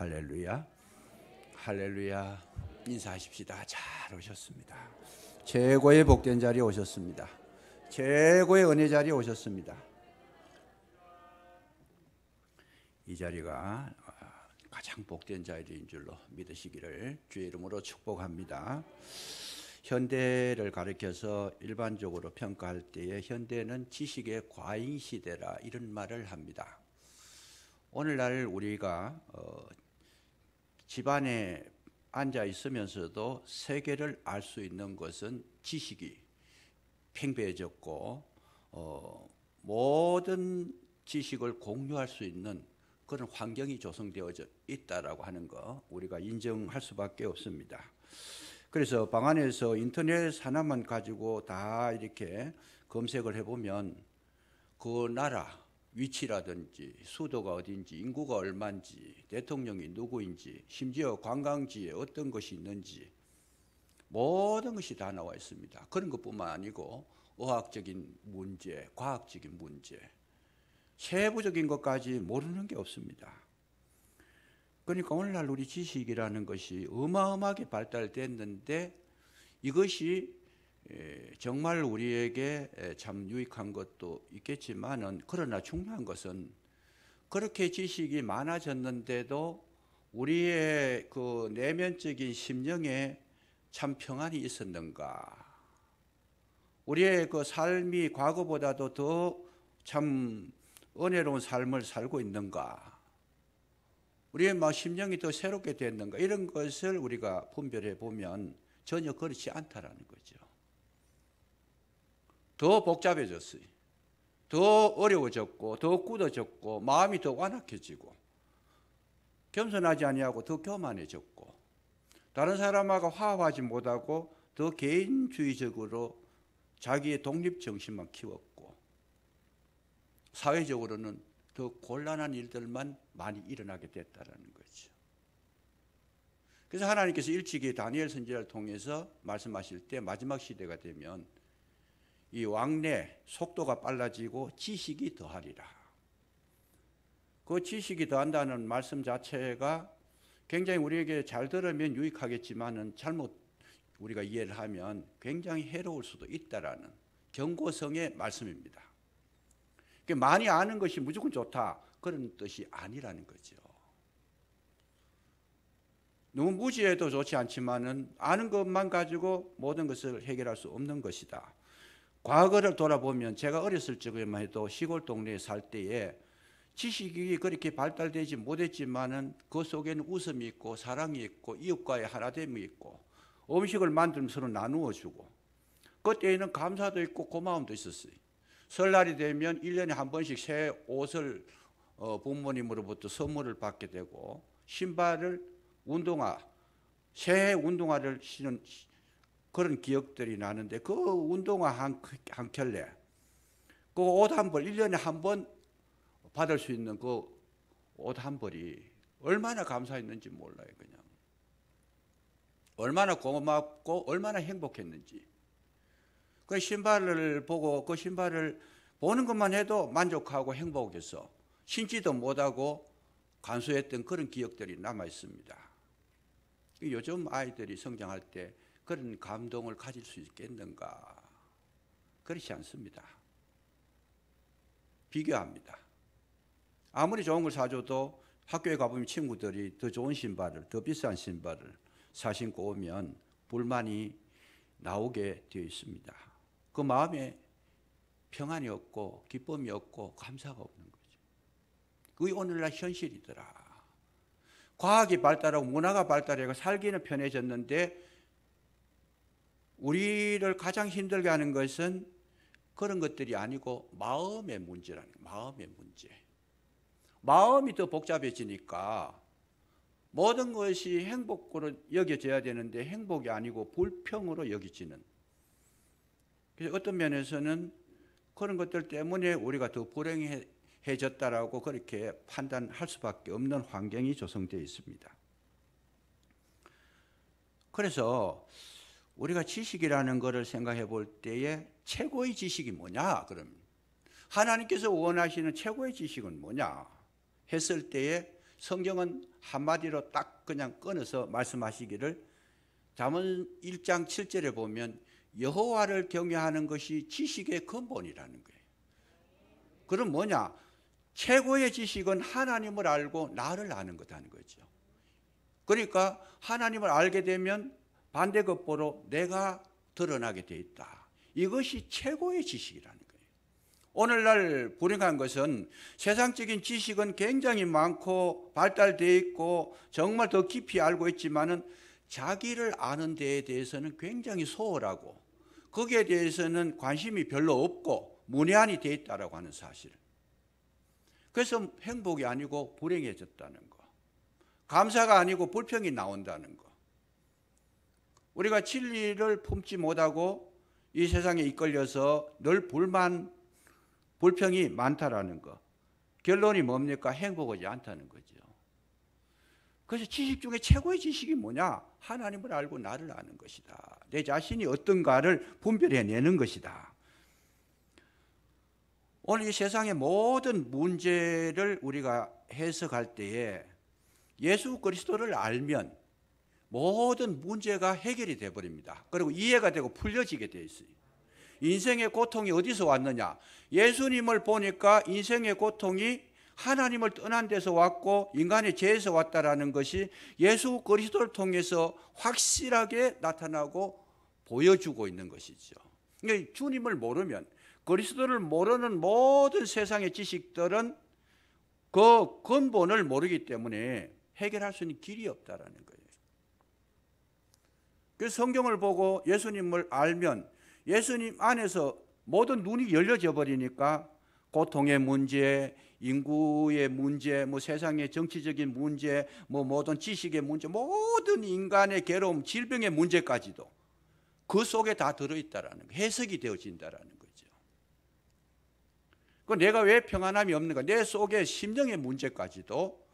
할렐루야. 할렐루야. 인사하십시다. 잘 오셨습니다. 최고의 복된 자리에 오셨습니다. 최고의 은혜 자리에 오셨습니다. 이 자리가 가장 복된 자리인 줄로 믿으시기를 주의 이름으로 축복합니다. 현대를 가리켜서 일반적으로 평가할 때에 현대는 지식의 과잉 시대라 이런 말을 합니다. 오늘날 우리가 집안에 앉아 있으면서도 세계를 알 수 있는 것은 지식이 팽배해졌고 모든 지식을 공유할 수 있는 그런 환경이 조성되어 있다라고 하는 거 우리가 인정할 수밖에 없습니다. 그래서 방 안에서 인터넷 하나만 가지고 다 이렇게 검색을 해보면 그 나라 위치라든지 수도가 어딘지 인구가 얼마인지 대통령이 누구인지 심지어 관광지에 어떤 것이 있는지 모든 것이 다 나와 있습니다. 그런 것뿐만 아니고 의학적인 문제, 과학적인 문제, 세부적인 것까지 모르는 게 없습니다. 그러니까 오늘날 우리 지식이라는 것이 어마어마하게 발달됐는데 이것이 정말 우리에게 참 유익한 것도 있겠지만은 그러나 중요한 것은 그렇게 지식이 많아졌는데도 우리의 그 내면적인 심령에 참 평안이 있었는가? 우리의 그 삶이 과거보다도 더 참 은혜로운 삶을 살고 있는가? 우리의 막 심령이 더 새롭게 됐는가? 이런 것을 우리가 분별해 보면 전혀 그렇지 않다라는 거죠. 더 복잡해졌어요. 더 어려워졌고 더 굳어졌고 마음이 더 완악해지고 겸손하지 아니하고 더 교만해졌고 다른 사람하고 화합하지 못하고 더 개인주의적으로 자기의 독립정신만 키웠고 사회적으로는 더 곤란한 일들만 많이 일어나게 됐다는 거죠. 그래서 하나님께서 일찍이 다니엘 선지자를 통해서 말씀하실 때 마지막 시대가 되면 이 왕래 속도가 빨라지고 지식이 더하리라. 그 지식이 더한다는 말씀 자체가 굉장히 우리에게 잘 들으면 유익하겠지만은 잘못 우리가 이해를 하면 굉장히 해로울 수도 있다라는 경고성의 말씀입니다. 많이 아는 것이 무조건 좋다 그런 뜻이 아니라는 거죠. 너무 무지해도 좋지 않지만은 아는 것만 가지고 모든 것을 해결할 수 없는 것이다. 과거를 돌아보면 제가 어렸을 적에만 해도 시골 동네에 살 때에 지식이 그렇게 발달되지 못했지만은 그 속에는 웃음이 있고 사랑이 있고 이웃과의 하나됨이 있고 음식을 만들면 서로 나누어 주고 그때에는 감사도 있고 고마움도 있었어요. 설날이 되면 1년에 한 번씩 새 옷을 부모님으로부터 선물을 받게 되고 신발을 새 운동화를 신은 그런 기억들이 나는데 그 운동화 한 켤레, 그 옷 한 벌, 1년에 한 번 받을 수 있는 그 옷 한 벌이 얼마나 감사했는지 몰라요, 그냥. 얼마나 고맙고 얼마나 행복했는지. 그 신발을 보고 그 신발을 보는 것만 해도 만족하고 행복해서 신지도 못하고 간수했던 그런 기억들이 남아 있습니다. 요즘 아이들이 성장할 때 그런 감동을 가질 수 있겠는가? 그렇지 않습니다. 비교합니다. 아무리 좋은 걸 사줘도 학교에 가보면 친구들이 더 좋은 신발을, 더 비싼 신발을 사신고 오면 불만이 나오게 되어 있습니다. 그 마음에 평안이 없고 기쁨이 없고 감사가 없는 거죠. 그게 오늘날 현실이더라. 과학이 발달하고 문화가 발달하고 살기는 편해졌는데 우리를 가장 힘들게 하는 것은 그런 것들이 아니고 마음의 문제라는 거예요. 마음의 문제. 마음이 더 복잡해지니까 모든 것이 행복으로 여겨져야 되는데 행복이 아니고 불평으로 여겨지는. 그래서 어떤 면에서는 그런 것들 때문에 우리가 더 불행해졌다라고 그렇게 판단할 수밖에 없는 환경이 조성되어 있습니다. 그래서 우리가 지식이라는 것을 생각해 볼 때에 최고의 지식이 뭐냐? 그럼 하나님께서 원하시는 최고의 지식은 뭐냐? 했을 때에 성경은 한마디로 딱 그냥 끊어서 말씀하시기를 잠언 1장 7절에 보면 여호와를 경외하는 것이 지식의 근본이라는 거예요. 그럼 뭐냐? 최고의 지식은 하나님을 알고 나를 아는 거다는 거죠. 그러니까 하나님을 알게 되면 반대급부로 내가 드러나게 돼 있다. 이것이 최고의 지식이라는 거예요. 오늘날 불행한 것은 세상적인 지식은 굉장히 많고 발달되어 있고 정말 더 깊이 알고 있지만은 자기를 아는 데에 대해서는 굉장히 소홀하고 거기에 대해서는 관심이 별로 없고 문외한이 되어 있다고 하는 사실. 그래서 행복이 아니고 불행해졌다는 거. 감사가 아니고 불평이 나온다는 거. 우리가 진리를 품지 못하고 이 세상에 이끌려서 늘 불평이 많다라는 거. 결론이 뭡니까? 행복하지 않다는 거죠. 그래서 지식 중에 최고의 지식이 뭐냐? 하나님을 알고 나를 아는 것이다. 내 자신이 어떤가를 분별해내는 것이다. 오늘 이 세상의 모든 문제를 우리가 해석할 때에 예수 그리스도를 알면 모든 문제가 해결이 되어버립니다. 그리고 이해가 되고 풀려지게 되어 있어요. 인생의 고통이 어디서 왔느냐? 예수님을 보니까 인생의 고통이 하나님을 떠난 데서 왔고 인간의 죄에서 왔다라는 것이 예수 그리스도를 통해서 확실하게 나타나고 보여주고 있는 것이죠. 그러니까 주님을 모르면, 그리스도를 모르는 모든 세상의 지식들은 그 근본을 모르기 때문에 해결할 수 있는 길이 없다라는 거예요. 그래서 성경을 보고 예수님을 알면 예수님 안에서 모든 눈이 열려져 버리니까 고통의 문제, 인구의 문제, 세상의 정치적인 문제, 모든 지식의 문제, 모든 인간의 괴로움, 질병의 문제까지도 그 속에 다 들어있다라는 거, 해석이 되어진다라는 거죠. 그 내가 왜 평안함이 없는가? 내 속에 심령의 문제까지도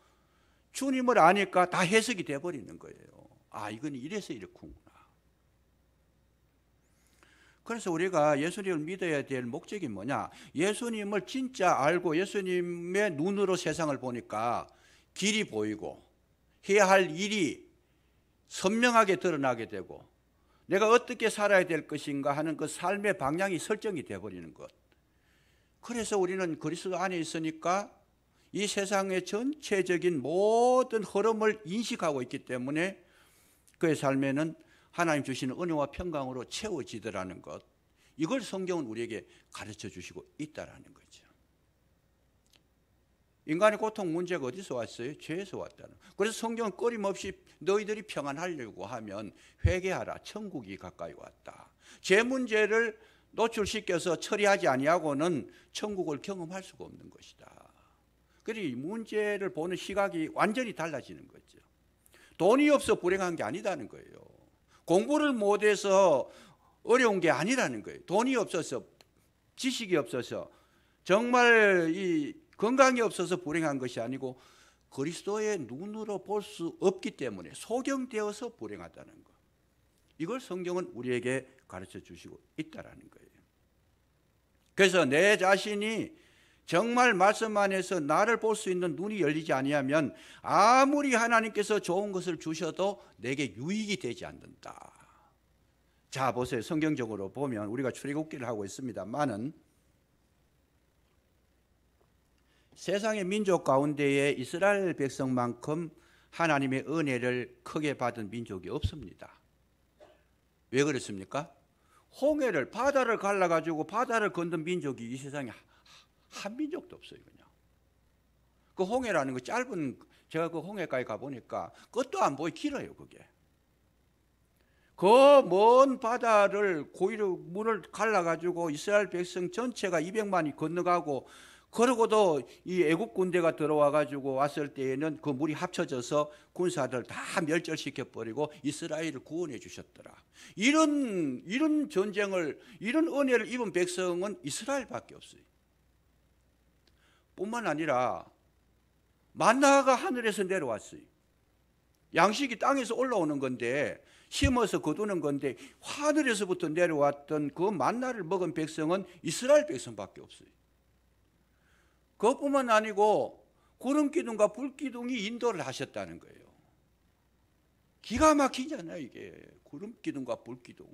주님을 아니까 다 해석이 돼버리는 거예요. 아, 이건 이래서 이렇구나. 그래서 우리가 예수님을 믿어야 될 목적이 뭐냐? 예수님을 진짜 알고 예수님의 눈으로 세상을 보니까 길이 보이고 해야 할 일이 선명하게 드러나게 되고 내가 어떻게 살아야 될 것인가 하는 그 삶의 방향이 설정이 되어버리는 것. 그래서 우리는 그리스도 안에 있으니까 이 세상의 전체적인 모든 흐름을 인식하고 있기 때문에 그의 삶에는 하나님 주시는 은혜와 평강으로 채워지더라는 것. 이걸 성경은 우리에게 가르쳐 주시고 있다라는 거죠. 인간의 고통 문제가 어디서 왔어요? 죄에서 왔다는. 그래서 성경은 끊임없이 너희들이 평안하려고 하면 회개하라. 천국이 가까이 왔다. 죄 문제를 노출시켜서 처리하지 아니하고는 천국을 경험할 수가 없는 것이다. 그래서 이 문제를 보는 시각이 완전히 달라지는 거죠. 돈이 없어 불행한 게 아니다는 거예요. 공부를 못해서 어려운 게 아니라는 거예요. 돈이 없어서, 지식이 없어서, 정말 이 건강이 없어서 불행한 것이 아니고 그리스도의 눈으로 볼 수 없기 때문에 소경되어서 불행하다는 것. 이걸 성경은 우리에게 가르쳐 주시고 있다라는 거예요. 그래서 내 자신이 정말 말씀 안에서 나를 볼 수 있는 눈이 열리지 아니하면 아무리 하나님께서 좋은 것을 주셔도 내게 유익이 되지 않는다. 자, 보세요. 성경적으로 보면 우리가 출애굽기를 하고 있습니다만은 세상의 민족 가운데에 이스라엘 백성만큼 하나님의 은혜를 크게 받은 민족이 없습니다. 왜 그렇습니까? 홍해를, 바다를 갈라가지고 바다를 건넌 민족이 이 세상에 한 민족도 없어요. 그냥 그 홍해라는 거 짧은, 제가 그 홍해까지 가보니까 끝도 안 보이 길어요. 그게 그 먼 바다를 고의로 물을 갈라가지고 이스라엘 백성 전체가 200만이 건너가고, 그러고도 이 애국 군대가 들어와가지고 왔을 때에는 그 물이 합쳐져서 군사들 다 멸절시켜버리고 이스라엘을 구원해 주셨더라. 이런 전쟁을, 이런 은혜를 입은 백성은 이스라엘밖에 없어요. 뿐만 아니라 만나가 하늘에서 내려왔어요. 양식이 땅에서 올라오는 건데, 심어서 거두는 건데 하늘에서부터 내려왔던 그 만나를 먹은 백성은 이스라엘 백성밖에 없어요. 그것뿐만 아니고 구름 기둥과 불 기둥이 인도를 하셨다는 거예요. 기가 막히잖아요, 이게. 구름 기둥과 불 기둥.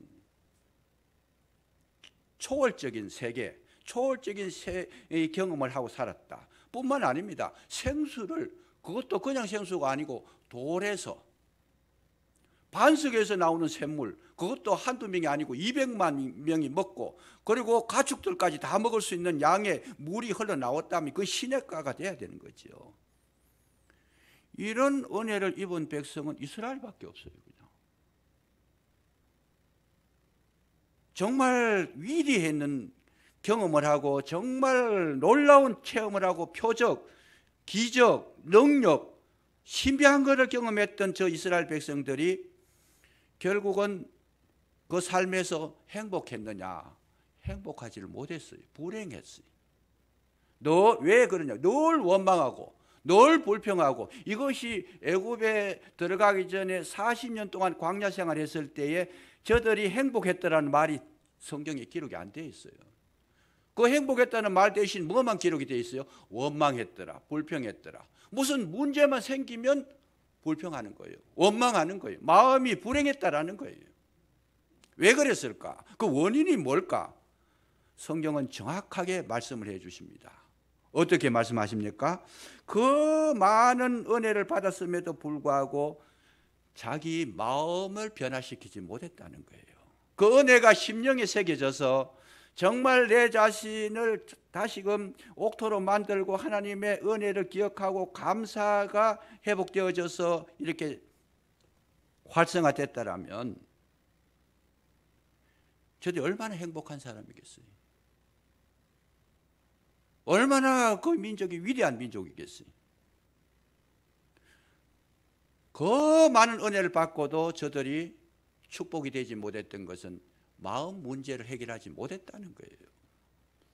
초월적인 세계, 초월적인 경험을 하고 살았다. 뿐만 아닙니다. 생수를, 그것도 그냥 생수가 아니고 돌에서, 반석에서 나오는 샘물, 그것도 한두 명이 아니고 200만 명이 먹고, 그리고 가축들까지 다 먹을 수 있는 양의 물이 흘러나왔다면 그 시냇가가 돼야 되는 거죠. 이런 은혜를 입은 백성은 이스라엘밖에 없어요. 그냥. 정말 위대했는 경험을 하고 정말 놀라운 체험을 하고 표적, 기적, 능력, 신비한 것을 경험했던 저 이스라엘 백성들이 결국은 그 삶에서 행복했느냐? 행복하지를 못했어요. 불행했어요. 왜 그러냐? 늘 원망하고 늘 불평하고, 이것이 애굽에 들어가기 전에 40년 동안 광야 생활했을 때에 저들이 행복했더라는 말이 성경에 기록이 안 되어 있어요. 그 행복했다는 말 대신 뭐만 기록이 되어 있어요? 원망했더라, 불평했더라. 무슨 문제만 생기면 불평하는 거예요. 원망하는 거예요. 마음이 불행했다라는 거예요. 왜 그랬을까? 그 원인이 뭘까? 성경은 정확하게 말씀을 해 주십니다. 어떻게 말씀하십니까? 그 많은 은혜를 받았음에도 불구하고 자기 마음을 변화시키지 못했다는 거예요. 그 은혜가 심령에 새겨져서 정말 내 자신을 다시금 옥토로 만들고 하나님의 은혜를 기억하고 감사가 회복되어져서 이렇게 활성화됐다라면 저들이 얼마나 행복한 사람이겠어요? 얼마나 그 민족이 위대한 민족이겠어요? 그 많은 은혜를 받고도 저들이 축복이 되지 못했던 것은 마음 문제를 해결하지 못했다는 거예요.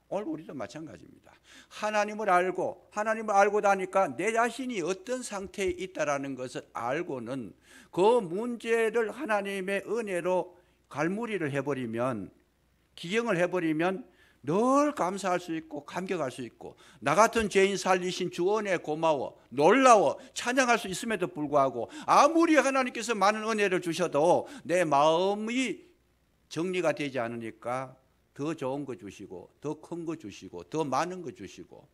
오늘 우리도 마찬가지입니다. 하나님을 알고 나니까 내 자신이 어떤 상태에 있다라는 것을 알고는 그 문제를 하나님의 은혜로 갈무리를 해버리면, 기경을 해버리면 늘 감사할 수 있고 감격할 수 있고, 나 같은 죄인 살리신 주 은혜 고마워, 놀라워 찬양할 수 있음에도 불구하고 아무리 하나님께서 많은 은혜를 주셔도 내 마음이 정리가 되지 않으니까 더 좋은 거 주시고 더 큰 거 주시고 더 많은 거 주시고,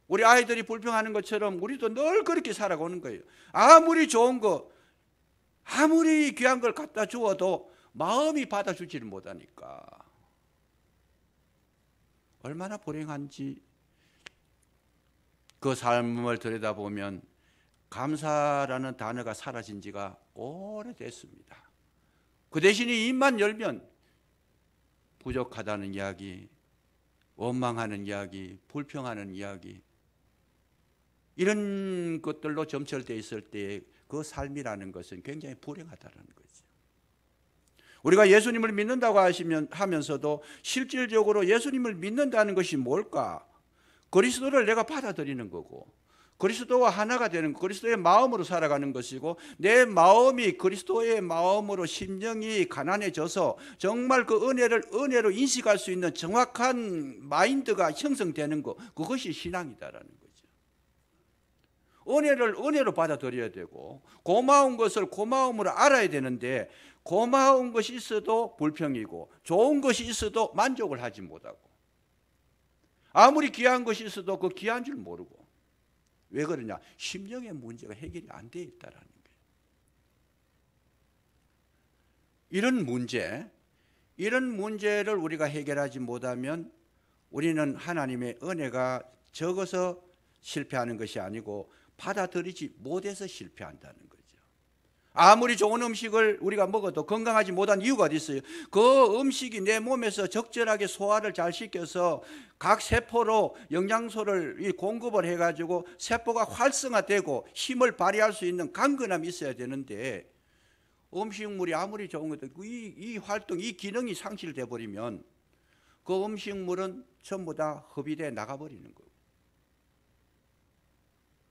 우리 아이들이 불평하는 것처럼 우리도 늘 그렇게 살아가는 거예요. 아무리 좋은 거, 아무리 귀한 걸 갖다 주어도 마음이 받아주지를 못하니까 얼마나 불행한지 그 삶을 들여다보면 감사라는 단어가 사라진 지가 오래됐습니다. 그 대신에 입만 열면 부족하다는 이야기, 원망하는 이야기, 불평하는 이야기, 이런 것들로 점철되어 있을 때 그 삶이라는 것은 굉장히 불행하다는 거죠. 우리가 예수님을 믿는다고 하면서도 실질적으로 예수님을 믿는다는 것이 뭘까? 그리스도를 내가 받아들이는 거고, 그리스도와 하나가 되는 것, 그리스도의 마음으로 살아가는 것이고, 내 마음이 그리스도의 마음으로 심령이 가난해져서 정말 그 은혜로 인식할 수 있는 정확한 마인드가 형성되는 것, 그것이 신앙이다라는 거죠. 은혜를 은혜로 받아들여야 되고, 고마운 것을 고마움으로 알아야 되는데, 고마운 것이 있어도 불평이고 좋은 것이 있어도 만족을 하지 못하고, 아무리 귀한 것이 있어도 그 귀한 줄 모르고. 왜 그러냐? 심령의 문제가 해결이 안 되어 있다는 거예요. 이런 문제를 우리가 해결하지 못하면 우리는 하나님의 은혜가 적어서 실패하는 것이 아니고 받아들이지 못해서 실패한다는 거죠. 아무리 좋은 음식을 우리가 먹어도 건강하지 못한 이유가 어디 있어요? 그 음식이 내 몸에서 적절하게 소화를 잘 시켜서 각 세포로 영양소를 공급을 해가지고 세포가 활성화되고 힘을 발휘할 수 있는 강건함이 있어야 되는데, 음식물이 아무리 좋은 것도 이 활동, 이 기능이 상실돼 버리면 그 음식물은 전부 다 허비돼 나가버리는 거예요.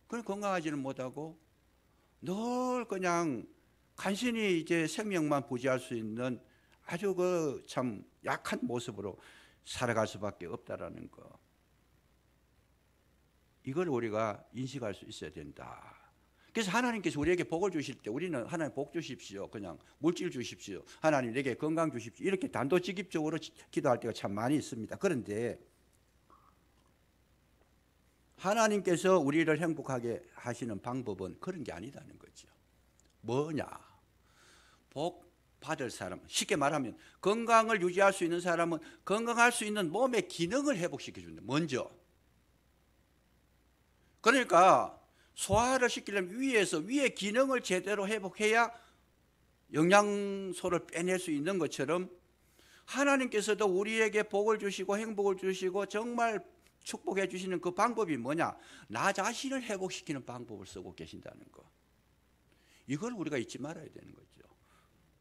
그럼 건강하지는 못하고 늘 그냥 간신히 이제 생명만 부지할 수 있는 아주 그 참 약한 모습으로 살아갈 수밖에 없다라는 거. 이걸 우리가 인식할 수 있어야 된다. 그래서 하나님께서 우리에게 복을 주실 때 우리는 하나님 복 주십시오. 그냥 물질 주십시오. 하나님 내게 건강 주십시오. 이렇게 단도직입적으로 기도할 때가 참 많이 있습니다. 그런데 하나님께서 우리를 행복하게 하시는 방법은 그런 게 아니다는 거죠. 뭐냐? 복 받을 사람, 쉽게 말하면 건강을 유지할 수 있는 사람은 건강할 수 있는 몸의 기능을 회복시켜 준다. 먼저. 그러니까 소화를 시키려면 위의 기능을 제대로 회복해야 영양소를 빼낼 수 있는 것처럼 하나님께서도 우리에게 복을 주시고 행복을 주시고 정말 축복해 주시는 그 방법이 뭐냐? 나 자신을 회복시키는 방법을 쓰고 계신다는 거. 이걸 우리가 잊지 말아야 되는 거죠.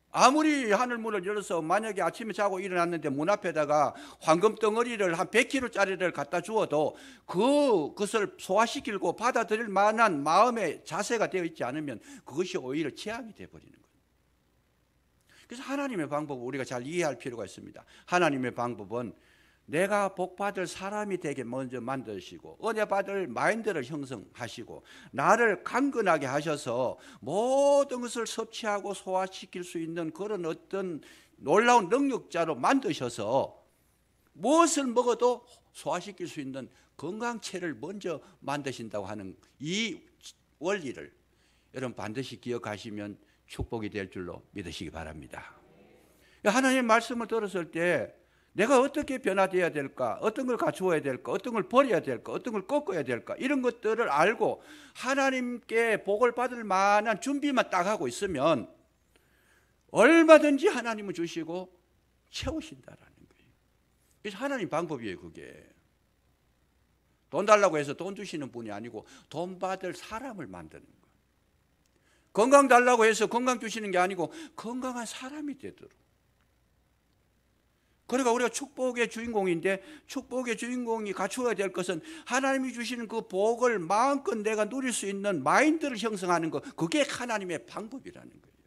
아무리 하늘문을 열어서 만약에 아침에 자고 일어났는데 문 앞에다가 황금 덩어리를 한 100kg짜리를 갖다 주어도 그것을 소화시키고 받아들일 만한 마음의 자세가 되어 있지 않으면 그것이 오히려 재앙이 되어버리는 거예요. 그래서 하나님의 방법을 우리가 잘 이해할 필요가 있습니다. 하나님의 방법은 내가 복받을 사람이 되게 먼저 만드시고 은혜 받을 마인드를 형성하시고 나를 강건하게 하셔서 모든 것을 섭취하고 소화시킬 수 있는 그런 어떤 놀라운 능력자로 만드셔서 무엇을 먹어도 소화시킬 수 있는 건강체를 먼저 만드신다고 하는 이 원리를 여러분 반드시 기억하시면 축복이 될 줄로 믿으시기 바랍니다. 하나님의 말씀을 들었을 때 내가 어떻게 변화되어야 될까? 어떤 걸 갖추어야 될까? 어떤 걸 버려야 될까? 어떤 걸 꺾어야 될까? 이런 것들을 알고 하나님께 복을 받을 만한 준비만 딱 하고 있으면 얼마든지 하나님은 주시고 채우신다라는 거예요. 그래서 하나님 방법이에요, 그게. 돈 달라고 해서 돈 주시는 분이 아니고 돈 받을 사람을 만드는 거예요. 건강 달라고 해서 건강 주시는 게 아니고 건강한 사람이 되도록. 그러니까 우리가 축복의 주인공인데 축복의 주인공이 갖추어야 될 것은 하나님이 주시는 그 복을 마음껏 내가 누릴 수 있는 마인드를 형성하는 것, 그게 하나님의 방법이라는 거예요.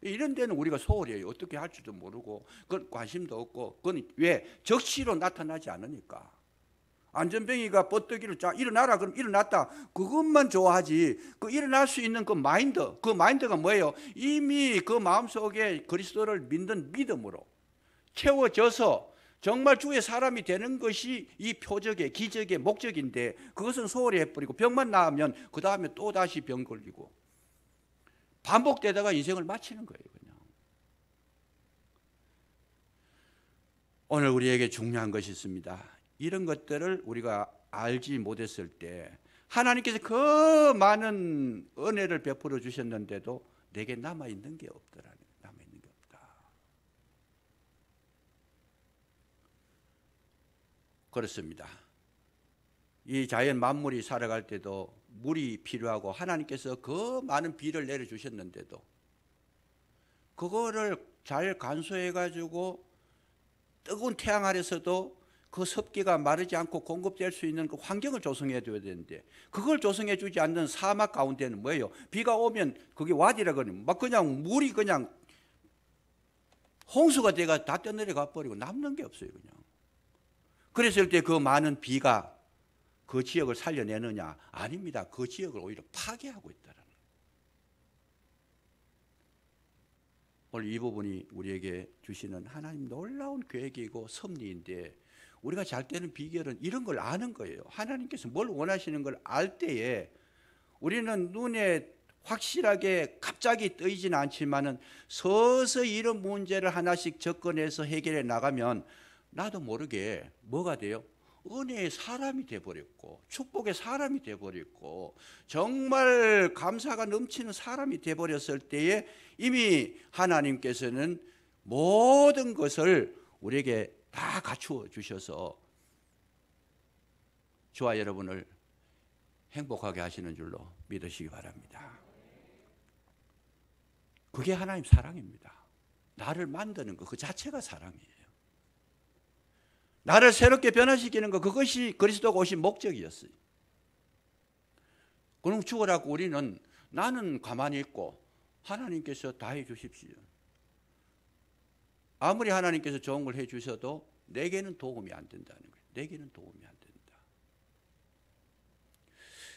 이런 데는 우리가 소홀히 해요. 어떻게 할 줄도 모르고 그건 관심도 없고 그건 왜? 적시로 나타나지 않으니까. 안전뱅이가 뻗뜨기를 자 일어나라 그럼 일어났다. 그것만 좋아하지. 그 일어날 수 있는 그 마인드가 뭐예요? 이미 그 마음속에 그리스도를 믿는 믿음으로 채워져서 정말 주의 사람이 되는 것이 이 표적의 기적의 목적인데 그것은 소홀히 해버리고 병만 나으면 그 다음에 또 다시 병 걸리고 반복되다가 인생을 마치는 거예요. 그냥. 오늘 우리에게 중요한 것이 있습니다. 이런 것들을 우리가 알지 못했을 때 하나님께서 그 많은 은혜를 베풀어 주셨는데도 내게 남아있는 게 없더라는 거예요. 남아있는 게 없다. 그렇습니다. 이 자연 만물이 살아갈 때도 물이 필요하고 하나님께서 그 많은 비를 내려주셨는데도 그거를 잘 간수해 가지고 뜨거운 태양 아래서도 그 습기가 마르지 않고 공급될 수 있는 그 환경을 조성해 줘야 되는데 그걸 조성해 주지 않는 사막 가운데는 뭐예요? 비가 오면 그게 와디라 그러면 막 그냥 물이 그냥 홍수가 돼가 다 떠내려가 버리고 남는 게 없어요. 그냥. 그랬을 때 그 많은 비가 그 지역을 살려내느냐? 아닙니다. 그 지역을 오히려 파괴하고 있다는 거예요. 오늘 이 부분이 우리에게 주시는 하나님 놀라운 계획이고 섭리인데 우리가 잘 되는 비결은 이런 걸 아는 거예요. 하나님께서 뭘 원하시는 걸 알 때에 우리는 눈에 확실하게 갑자기 뜨이지는 않지만은 서서히 이런 문제를 하나씩 접근해서 해결해 나가면 나도 모르게 뭐가 돼요? 은혜의 사람이 돼버렸고 축복의 사람이 돼버렸고 정말 감사가 넘치는 사람이 돼버렸을 때에 이미 하나님께서는 모든 것을 우리에게 다 갖추어 주셔서 저와 여러분을 행복하게 하시는 줄로 믿으시기 바랍니다. 그게 하나님 사랑입니다. 나를 만드는 것 그 자체가 사랑이에요. 나를 새롭게 변화시키는 것 그것이 그리스도가 오신 목적이었어요. 그럼 죽으라고 우리는 나는 가만히 있고 하나님께서 다 해 주십시오. 아무리 하나님께서 좋은 걸 해 주셔도 내게는 도움이 안 된다는 거예요. 내게는 도움이 안 된다.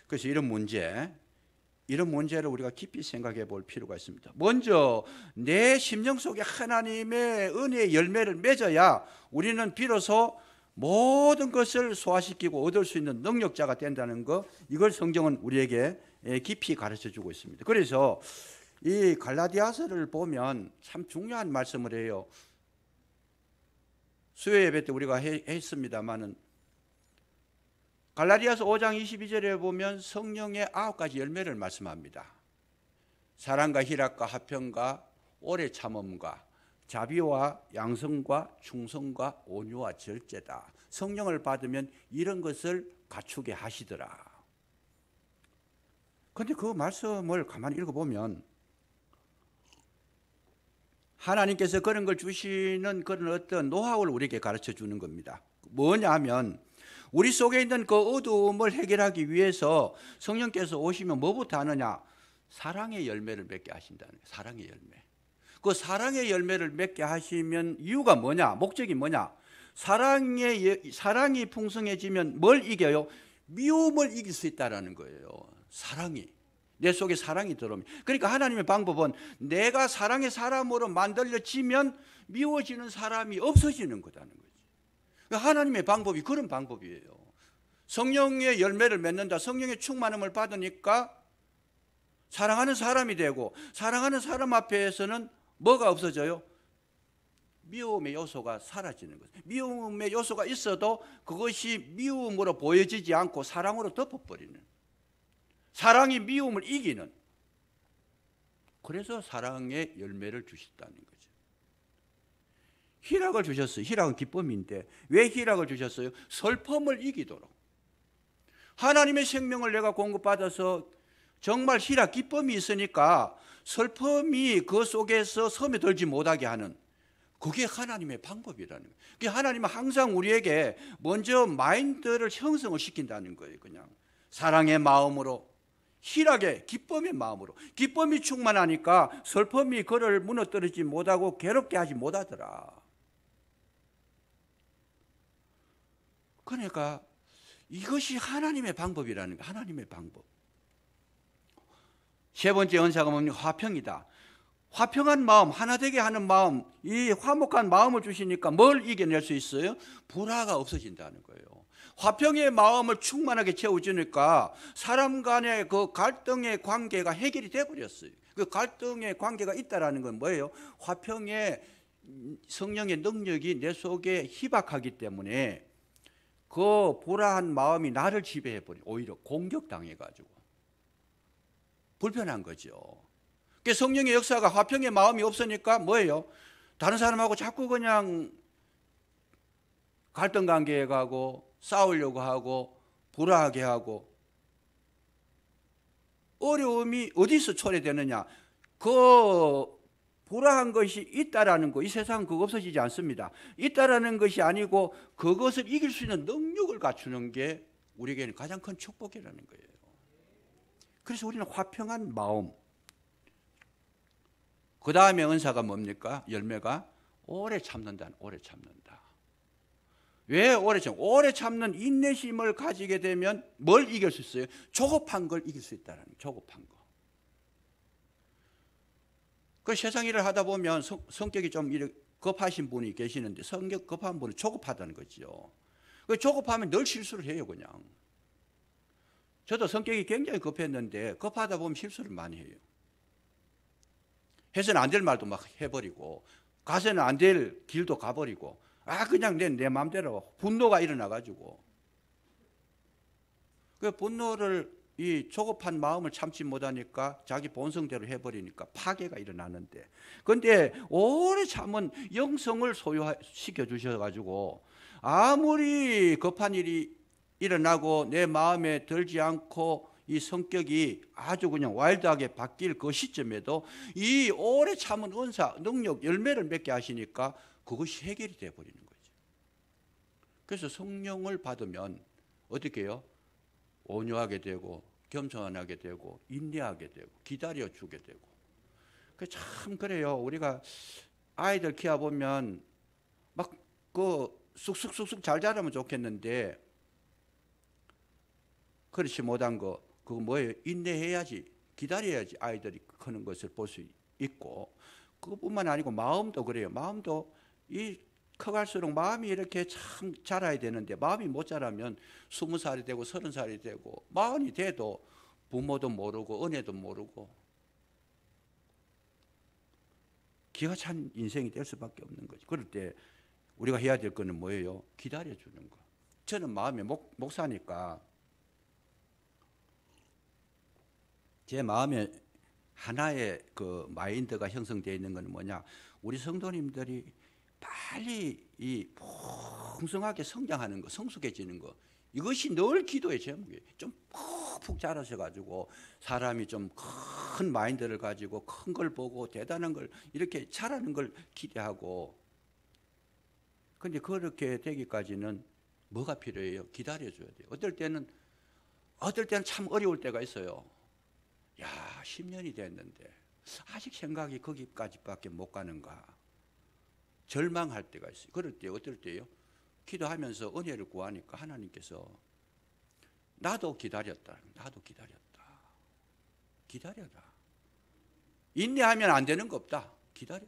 그래서 이런 문제를 우리가 깊이 생각해 볼 필요가 있습니다. 먼저 내 심령 속에 하나님의 은혜의 열매를 맺어야 우리는 비로소 모든 것을 소화시키고 얻을 수 있는 능력자가 된다는 것, 이걸 성경은 우리에게 깊이 가르쳐 주고 있습니다. 그래서 이 갈라디아서를 보면 참 중요한 말씀을 해요. 수요 예배 때 우리가 했습니다마는 갈라디아서 5장 22절에 보면 성령의 9가지 열매를 말씀합니다. 사랑과 희락과 화평과 오래 참음과 자비와 양성과 충성과 온유와 절제다. 성령을 받으면 이런 것을 갖추게 하시더라. 그런데 그 말씀을 가만히 읽어보면 하나님께서 그런 걸 주시는 그런 어떤 노하우를 우리에게 가르쳐 주는 겁니다. 뭐냐면 우리 속에 있는 그 어두움을 해결하기 위해서 성령께서 오시면 뭐부터 하느냐? 사랑의 열매를 맺게 하신다는 거예요. 사랑의 열매. 그 사랑의 열매를 맺게 하시면 이유가 뭐냐? 목적이 뭐냐? 사랑이 풍성해지면 뭘 이겨요? 미움을 이길 수 있다는 거예요. 사랑이. 내 속에 사랑이 들어오면. 그러니까 하나님의 방법은 내가 사랑의 사람으로 만들어지면 미워지는 사람이 없어지는 거다는 거죠. 하나님의 방법이 그런 방법이에요. 성령의 열매를 맺는다. 성령의 충만함을 받으니까 사랑하는 사람이 되고, 사랑하는 사람 앞에서는 뭐가 없어져요? 미움의 요소가 사라지는 거죠. 미움의 요소가 있어도 그것이 미움으로 보여지지 않고 사랑으로 덮어버리는, 사랑이 미움을 이기는, 그래서 사랑의 열매를 주셨다는 거죠. 희락을 주셨어요. 희락은 기쁨인데 왜 희락을 주셨어요? 슬픔을 이기도록. 하나님의 생명을 내가 공급받아서 정말 희락, 기쁨이 있으니까 슬픔이 그 속에서 섬에들지 못하게 하는, 그게 하나님의 방법이라는 거예요. 그게 하나님은 항상 우리에게 먼저 마인드를 형성을 시킨다는 거예요. 그냥 사랑의 마음으로, 희락의 기쁨의 마음으로. 기쁨이 충만하니까 슬픔이 그를 무너뜨리지 못하고 괴롭게 하지 못하더라. 그러니까 이것이 하나님의 방법이라는 거예요. 하나님의 방법. 세 번째 은사가 뭡니까? 화평이다. 화평한 마음, 하나 되게 하는 마음, 이 화목한 마음을 주시니까 뭘 이겨낼 수 있어요? 불화가 없어진다는 거예요. 화평의 마음을 충만하게 채워주니까 사람 간의 그 갈등의 관계가 해결이 돼버렸어요. 그 갈등의 관계가 있다는 건 뭐예요? 화평의 성령의 능력이 내 속에 희박하기 때문에 그 불화한 마음이 나를 지배해버려. 오히려 공격당해가지고 불편한 거죠. 성령의 역사가 화평의 마음이 없으니까 뭐예요? 다른 사람하고 자꾸 그냥 갈등 관계에 가고 싸우려고 하고 불화하게 하고, 어려움이 어디서 초래되느냐? 그 불화한 것이 있다라는 거, 이 세상은 그거 없어지지 않습니다. 있다라는 것이 아니고 그것을 이길 수 있는 능력을 갖추는 게 우리에게는 가장 큰 축복이라는 거예요. 그래서 우리는 화평한 마음. 그 다음에 은사가 뭡니까? 열매가 오래 참는다. 오래 참는다. 왜 오래 참는? 오래 참는 인내심을 가지게 되면 뭘 이길 수 있어요? 조급한 걸 이길 수 있다는 거예요. 조급한 거. 그 세상 일을 하다 보면 성격이 좀 급하신 분이 계시는데, 성격 급한 분은 조급하다는 거죠. 그 조급하면 늘 실수를 해요, 그냥. 저도 성격이 굉장히 급했는데 급하다 보면 실수를 많이 해요. 해서는 안 될 말도 막 해버리고, 가서는 안 될 길도 가버리고, 그냥 내 마음대로 분노가 일어나가지고, 그 분노를, 이 조급한 마음을 참지 못하니까 자기 본성대로 해버리니까 파괴가 일어나는데, 그런데 오래 참은 영성을 소유시켜 주셔가지고 아무리 급한 일이 일어나고 내 마음에 들지 않고 이 성격이 아주 그냥 와일드하게 바뀔 그 시점에도 이 오래 참은 은사, 능력, 열매를 맺게 하시니까 그것이 해결이 되어버리는 거죠. 그래서 성령을 받으면 어떻게 해요? 온유하게 되고 겸손하게 되고 인내하게 되고 기다려주게 되고. 참 그래요. 우리가 아이들 키워보면 막 그 쑥쑥쑥쑥 잘 자라면 좋겠는데 그렇지 못한 거, 그거 뭐예요? 인내해야지, 기다려야지 아이들이 크는 것을 볼 수 있고, 그것뿐만 아니고 마음도 그래요. 마음도 이 커갈수록 마음이 이렇게 참 자라야 되는데, 마음이 못 자라면 20살이 되고 30살이 되고 40이 돼도 부모도 모르고 은혜도 모르고 기가 찬 인생이 될 수밖에 없는 거죠. 그럴 때 우리가 해야 될 거는 뭐예요? 기다려주는 거. 저는 마음이 목사니까 제 마음에 하나의 그 마인드가 형성되어 있는 건 뭐냐? 우리 성도님들이 빨리 이 풍성하게 성장하는 거, 성숙해지는 거, 이것이 늘 기도의 제목이에요. 좀 푹푹 자라셔가지고 사람이 좀 큰 마인드를 가지고 큰 걸 보고 대단한 걸 이렇게 자라는 걸 기대하고, 근데 그렇게 되기까지는 뭐가 필요해요? 기다려줘야 돼요. 어떨 때는 참 어려울 때가 있어요. 야, 10년이 됐는데 아직 생각이 거기까지밖에 못 가는가, 절망할 때가 있어요. 그럴 때 어떨 때요? 기도하면서 은혜를 구하니까 하나님께서 나도 기다렸다. 기다려라. 인내하면 안 되는 거 없다. 기다려라.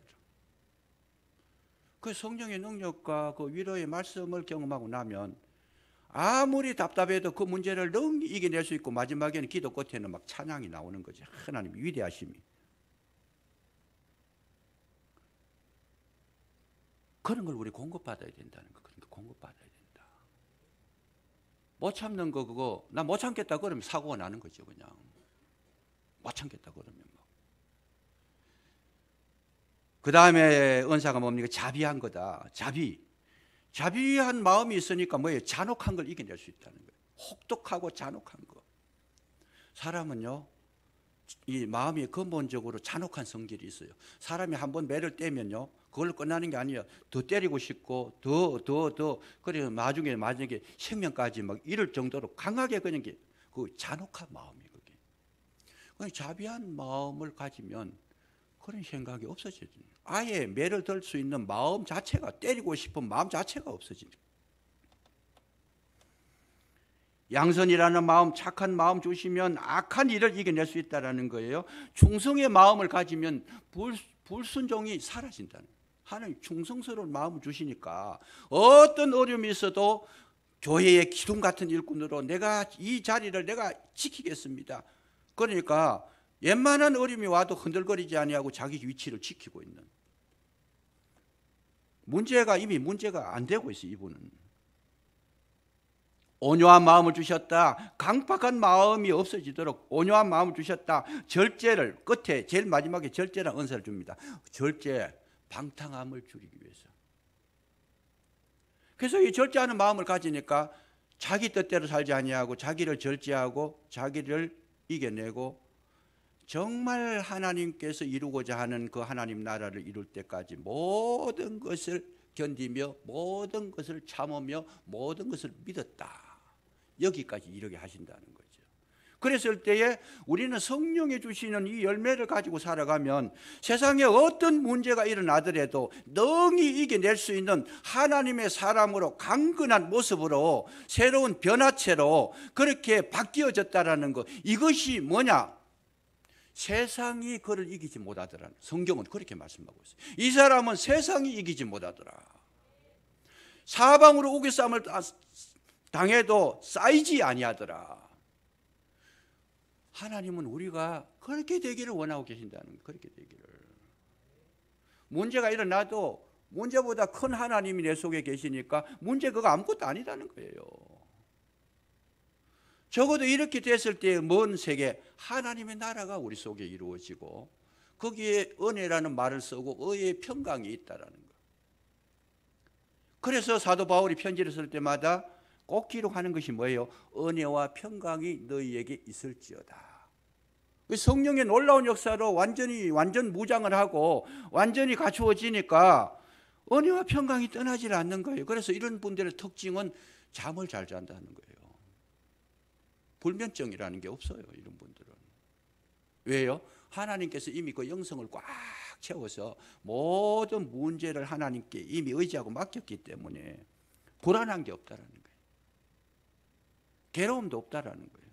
그 성령의 능력과 그 위로의 말씀을 경험하고 나면 아무리 답답해도 그 문제를 능히 이겨낼 수 있고, 마지막에는 기도 끝에는 막 찬양이 나오는 거지. 하나님 위대하심이. 그런 걸 우리 공급받아야 된다는 거. 그러니까 공급받아야 된다. 못 참는 거, 그거 나 못 참겠다 그러면 사고가 나는 거죠. 그냥 못 참겠다 그러면 뭐. 그 다음에 은사가 뭡니까? 자비한 거다. 자비한 마음이 있으니까 뭐예요? 잔혹한 걸 이겨낼 수 있다는 거예요. 혹독하고 잔혹한 거. 사람은요, 이 마음이 근본적으로 잔혹한 성질이 있어요. 사람이 한번 매를 떼면요, 그걸로 끝나는 게 아니에요. 더 때리고 싶고 더 그래서 나중에 생명까지 막 이럴 정도로 강하게 그냥 그 잔혹한 마음이 그게. 그냥 자비한 마음을 가지면 그런 생각이 없어지죠. 아예 매를 들 수 있는 마음 자체가, 때리고 싶은 마음 자체가 없어지죠. 양선이라는 마음, 착한 마음 주시면 악한 일을 이겨낼 수 있다는 거예요. 충성의 마음을 가지면 불순종이 사라진다는 거예요. 하나님 충성스러운 마음을 주시니까 어떤 어려움이 있어도 교회의 기둥 같은 일꾼으로 내가 이 자리를 내가 지키겠습니다. 그러니까 웬만한 어려움이 와도 흔들거리지 아니하고 자기 위치를 지키고 있는, 이미 문제가 안 되고 있어요. 이분은 온유한 마음을 주셨다. 강팍한 마음이 없어지도록 온유한 마음을 주셨다. 절제를 끝에 제일 마지막에 절제라는 은사를 줍니다. 절제, 방탕함을 줄이기 위해서. 그래서 이 절제하는 마음을 가지니까 자기 뜻대로 살지 아니하고 자기를 절제하고 자기를 이겨내고 정말 하나님께서 이루고자 하는 그 하나님 나라를 이룰 때까지 모든 것을 견디며 모든 것을 참으며 모든 것을 믿었다. 여기까지 이르게 하신다는 거죠. 그랬을 때에 우리는 성령이 주시는 이 열매를 가지고 살아가면 세상에 어떤 문제가 일어나더라도 능히 이겨낼 수 있는 하나님의 사람으로 강건한 모습으로 새로운 변화체로 그렇게 바뀌어졌다라는 것, 이것이 뭐냐? 세상이 그를 이기지 못하더라. 성경은 그렇게 말씀하고 있어요. 이 사람은 세상이 이기지 못하더라. 사방으로 우겨쌈을 당해도 쌓이지 아니하더라. 하나님은 우리가 그렇게 되기를 원하고 계신다는 거예요. 그렇게 되기를. 문제가 일어나도 문제보다 큰 하나님이 내 속에 계시니까 문제 그거 아무것도 아니라는 거예요. 적어도 이렇게 됐을 때 먼 세계 하나님의 나라가 우리 속에 이루어지고 거기에 은혜라는 말을 쓰고 의의 평강이 있다라는 거. 그래서 사도 바울이 편지를 쓸 때마다 꼭 기록하는 것이 뭐예요? 은혜와 평강이 너희에게 있을지어다. 성령의 놀라운 역사로 완전 무장을 하고 완전히 갖추어지니까 은혜와 평강이 떠나지 않는 거예요. 그래서 이런 분들의 특징은 잠을 잘 잔다는 거예요. 불면증이라는 게 없어요. 이런 분들은. 왜요? 하나님께서 이미 그 영성을 꽉 채워서 모든 문제를 하나님께 이미 의지하고 맡겼기 때문에 불안한 게 없다라는 거예요. 괴로움도 없다라는 거예요.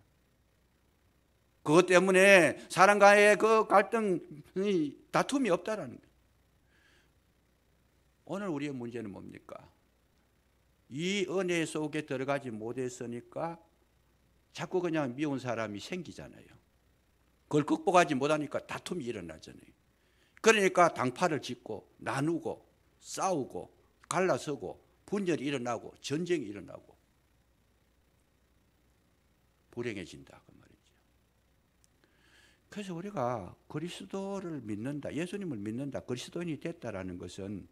그것 때문에 사람과의 그 갈등이 다툼이 없다라는 거예요. 오늘 우리의 문제는 뭡니까? 이 은혜 속에 들어가지 못했으니까 자꾸 그냥 미운 사람이 생기잖아요. 그걸 극복하지 못하니까 다툼이 일어나잖아요. 그러니까 당파를 짓고 나누고 싸우고 갈라서고 분열이 일어나고 전쟁이 일어나고 불행해진다 그 말이죠. 그래서 우리가 그리스도를 믿는다, 예수님을 믿는다, 그리스도인이 됐다라는 것은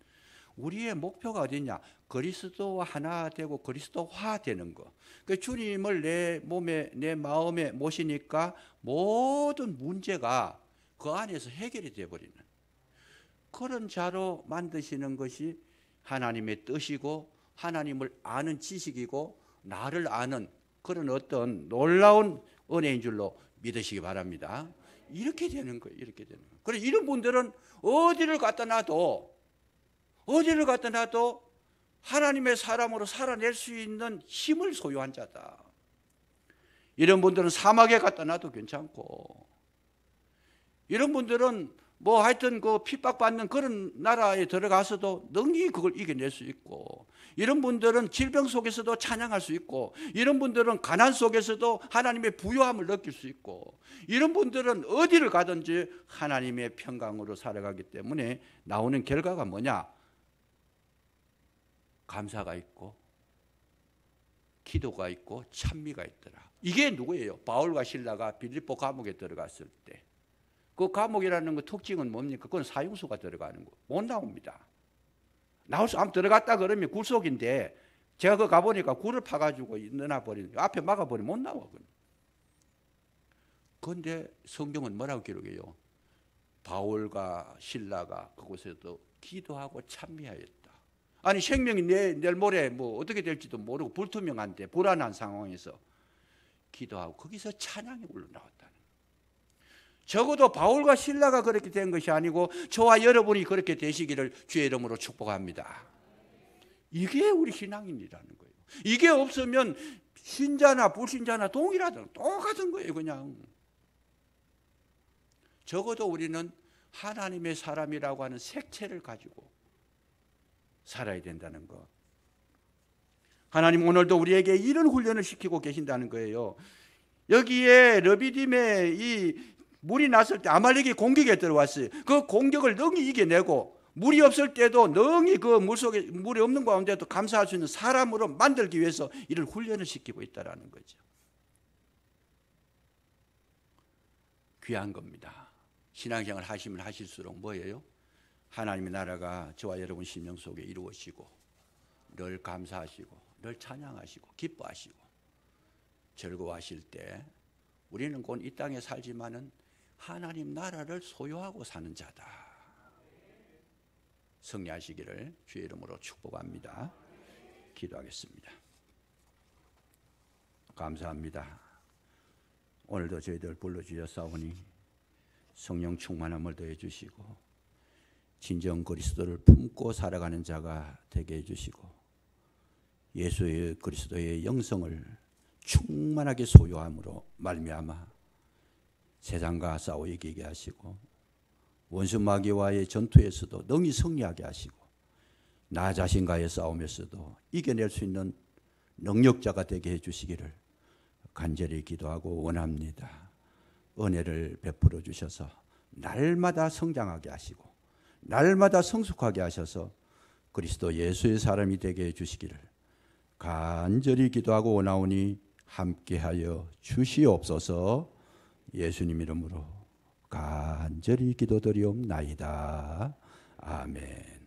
우리의 목표가 어디냐? 그리스도와 하나 되고 그리스도화 되는 거. 그 주님을 내 몸에 내 마음에 모시니까 모든 문제가 그 안에서 해결이 되어버리는 그런 자로 만드시는 것이 하나님의 뜻이고 하나님을 아는 지식이고 나를 아는 그런 어떤 놀라운 은혜인 줄로 믿으시기 바랍니다. 이렇게 되는 거예요. 이렇게 되는 거예요. 그래서 이런 분들은 어디를 갖다 놔도 하나님의 사람으로 살아낼 수 있는 힘을 소유한 자다. 이런 분들은 사막에 갖다 놔도 괜찮고, 이런 분들은 뭐 하여튼 그 핍박받는 그런 나라에 들어가서도 능히 그걸 이겨낼 수 있고, 이런 분들은 질병 속에서도 찬양할 수 있고, 이런 분들은 가난 속에서도 하나님의 부요함을 느낄 수 있고, 이런 분들은 어디를 가든지 하나님의 평강으로 살아가기 때문에 나오는 결과가 뭐냐? 감사가 있고 기도가 있고 찬미가 있더라. 이게 누구예요? 바울과 실라가 빌립보 감옥에 들어갔을 때 그 감옥이라는 그 특징은 뭡니까? 그건 사형수가 들어가는 거. 못 나옵니다. 나올 수, 들어갔다 그러면 굴속인데 제가 그 가보니까 굴을 파가지고 넣어버리는 거. 앞에 막아버리면 못 나와. 그런데 성경은 뭐라고 기록해요? 바울과 실라가 그곳에도 기도하고 찬미하였다. 아니 생명이 내일 모레 뭐 어떻게 될지도 모르고 불투명한데 불안한 상황에서 기도하고 거기서 찬양이 올라나왔다는 거예요. 적어도 바울과 실라가 그렇게 된 것이 아니고 저와 여러분이 그렇게 되시기를 주의 이름으로 축복합니다. 이게 우리 신앙인이라는 거예요. 이게 없으면 신자나 불신자나 동일하다, 똑같은 거예요. 그냥 적어도 우리는 하나님의 사람이라고 하는 색채를 가지고 살아야 된다는 것. 하나님 오늘도 우리에게 이런 훈련을 시키고 계신다는 거예요. 여기에 르비딤에 이 물이 났을 때 아말렉이 공격에 들어왔어요. 그 공격을 능히 이겨내고 물이 없을 때도 능히 그 물속에 물이 없는 가운데도 감사할 수 있는 사람으로 만들기 위해서 이런 훈련을 시키고 있다는 거죠. 귀한 겁니다. 신앙생활 하시면 하실수록 뭐예요? 하나님의 나라가 저와 여러분 심령 속에 이루어지고 늘 감사하시고 늘 찬양하시고 기뻐하시고 즐거워하실 때 우리는 곧 이 땅에 살지만은 하나님 나라를 소유하고 사는 자다. 승리하시기를 주의 이름으로 축복합니다. 기도하겠습니다. 감사합니다. 오늘도 저희들 불러주셨사오니 성령 충만함을 더해 주시고 진정 그리스도를 품고 살아가는 자가 되게 해주시고 예수의 그리스도의 영성을 충만하게 소유함으로 말미암아 세상과 싸워 이기게 하시고 원수 마귀와의 전투에서도 능히 승리하게 하시고 나 자신과의 싸움에서도 이겨낼 수 있는 능력자가 되게 해주시기를 간절히 기도하고 원합니다. 은혜를 베풀어 주셔서 날마다 성장하게 하시고 날마다 성숙하게 하셔서 그리스도 예수의 사람이 되게 해주시기를 간절히 기도하고 원하오니 함께하여 주시옵소서. 예수님 이름으로 간절히 기도드리옵나이다. 아멘.